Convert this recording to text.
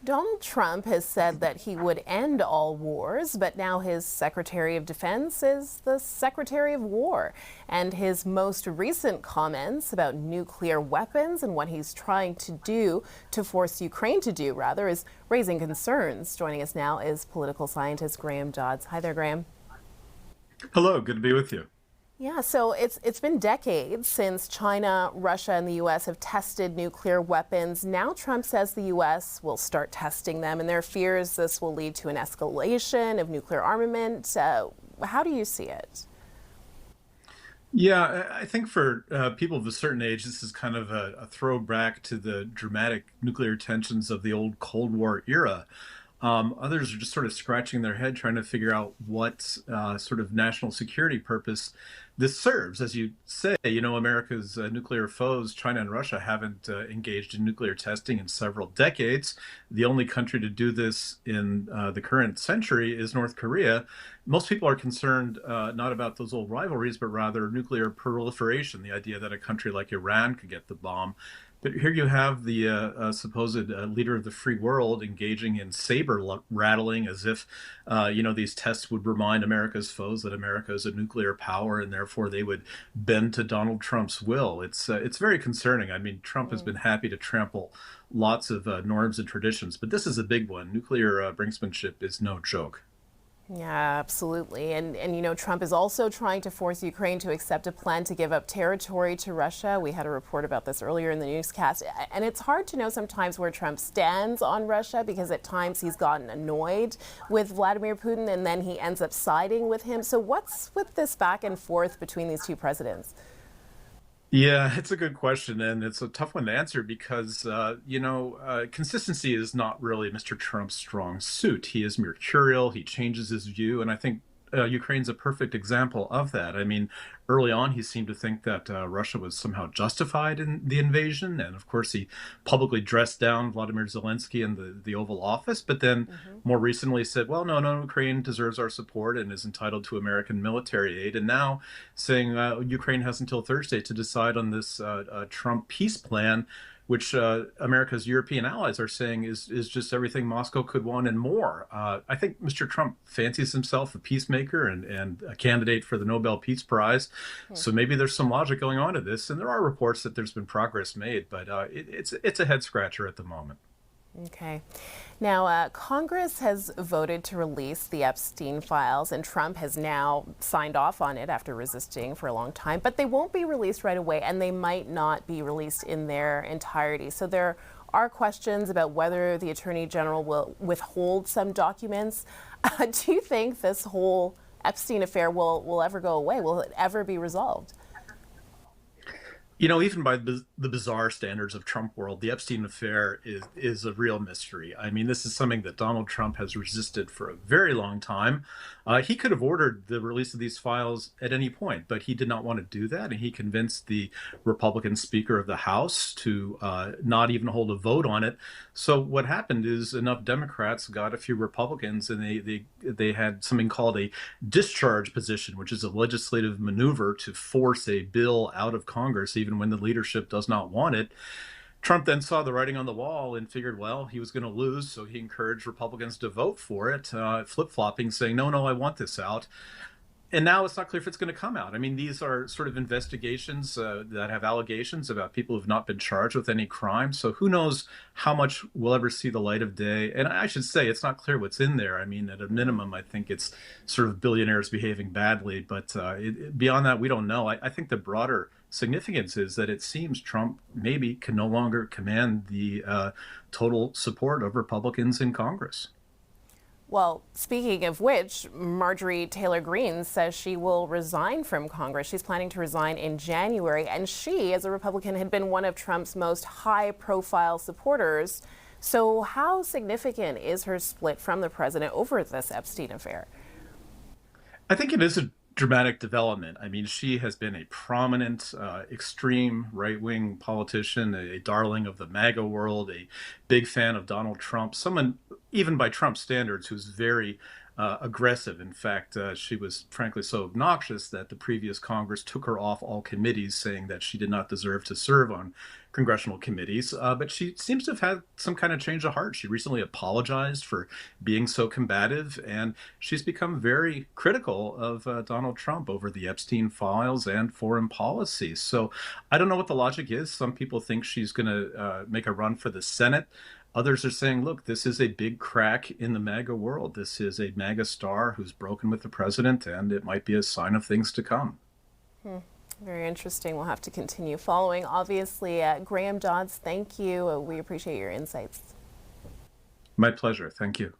Donald Trump has said that he would end all wars, but now his Secretary of Defense is the Secretary of War. And his most recent comments about nuclear weapons and what he's trying to do, to force Ukraine to do, rather, is raising concerns. Joining us now is political scientist Graham Dodds. Hi there, Graham. Hello, good to be with you. Yeah, so it's been decades since China, Russia, and the U.S. have tested nuclear weapons. Now Trump says the U.S. will start testing them, and there are fears this will lead to an escalation of nuclear armament. How do you see it? Yeah, I think for people of a certain age, this is kind of a throwback to the dramatic nuclear tensions of the old Cold War era. Others are just sort of scratching their head trying to figure out what sort of national security purpose this serves. As you say, America's nuclear foes, China and Russia, haven't engaged in nuclear testing in several decades. The only country to do this in the current century is North Korea. Most people are concerned not about those old rivalries, but rather nuclear proliferation, the idea that a country like Iran could get the bomb. But here you have the supposed leader of the free world engaging in saber rattling as if, these tests would remind America's foes that America is a nuclear power and therefore they would bend to Donald Trump's will. It's very concerning. I mean, Trump has been happy to trample lots of norms and traditions, but this is a big one. Nuclear brinksmanship is no joke. Yeah, absolutely. And Trump is also trying to force Ukraine to accept a plan to give up territory to Russia. We had a report about this earlier in the newscast. And it's hard to know sometimes where Trump stands on Russia because at times he's gotten annoyed with Vladimir Putin and then he ends up siding with him. So what's with this back and forth between these two presidents? Yeah, it's a good question, and it's a tough one to answer because, consistency is not really Mr. Trump's strong suit. He is mercurial, he changes his view, and I think Ukraine's a perfect example of that. I mean, early on, he seemed to think that Russia was somehow justified in the invasion, and of course, he publicly dressed down Vladimir Zelensky in the Oval Office, but then more recently said, well, no, Ukraine deserves our support and is entitled to American military aid, and now saying Ukraine has until Thursday to decide on this Trump peace plan, which America's European allies are saying is just everything Moscow could want and more. I think Mr. Trump fancies himself a peacemaker and a candidate for the Nobel Peace Prize. So maybe there's some logic going on to this. And there are reports that there's been progress made, but it's a head scratcher at the moment. Okay. Now, Congress has voted to release the Epstein files, and Trump has now signed off on it after resisting for a long time. But they won't be released right away, and they might not be released in their entirety. So there are questions about whether the Attorney General will withhold some documents. Do you think this whole Epstein affair will ever go away? Will it ever be resolved? Even by the bizarre standards of Trump world, the Epstein affair is a real mystery. I mean, this is something that Donald Trump has resisted for a very long time. He could have ordered the release of these files at any point, but he did not want to do that. And he convinced the Republican Speaker of the House to not even hold a vote on it. So what happened is enough Democrats got a few Republicans, and they had something called a discharge position, which is a legislative maneuver to force a bill out of Congress, even when the leadership does not want it. Trump then saw the writing on the wall and figured, well, he was going to lose, so he encouraged Republicans to vote for it, flip-flopping, saying, no, I want this out. And now it's not clear if it's going to come out. I mean, these are sort of investigations that have allegations about people who've not been charged with any crime. So who knows how much will ever see the light of day. And I should say, it's not clear what's in there. I mean, at a minimum, I think it's sort of billionaires behaving badly. But beyond that, we don't know. I think the broader significance is that it seems Trump maybe can no longer command the total support of Republicans in Congress. Well, speaking of which, Marjorie Taylor Greene says she will resign from Congress. She's planning to resign in January, and she, as a Republican, had been one of Trump's most high-profile supporters. So how significant is her split from the president over this Epstein affair? I think it is a dramatic development. I mean, she has been a prominent, extreme right-wing politician, a darling of the MAGA world, a big fan of Donald Trump, someone, even by Trump standards, who's very aggressive. In fact, she was frankly so obnoxious that the previous Congress took her off all committees, saying that she did not deserve to serve on congressional committees. But she seems to have had some kind of change of heart. She recently apologized for being so combative, and she's become very critical of Donald Trump over the Epstein files and foreign policy. So I don't know what the logic is. Some people think she's going to make a run for the Senate. Others are saying, look, this is a big crack in the MAGA world. This is a MAGA star who's broken with the president, and it might be a sign of things to come. Very interesting. We'll have to continue following. Obviously, Graham Dodds, thank you. We appreciate your insights. My pleasure. Thank you.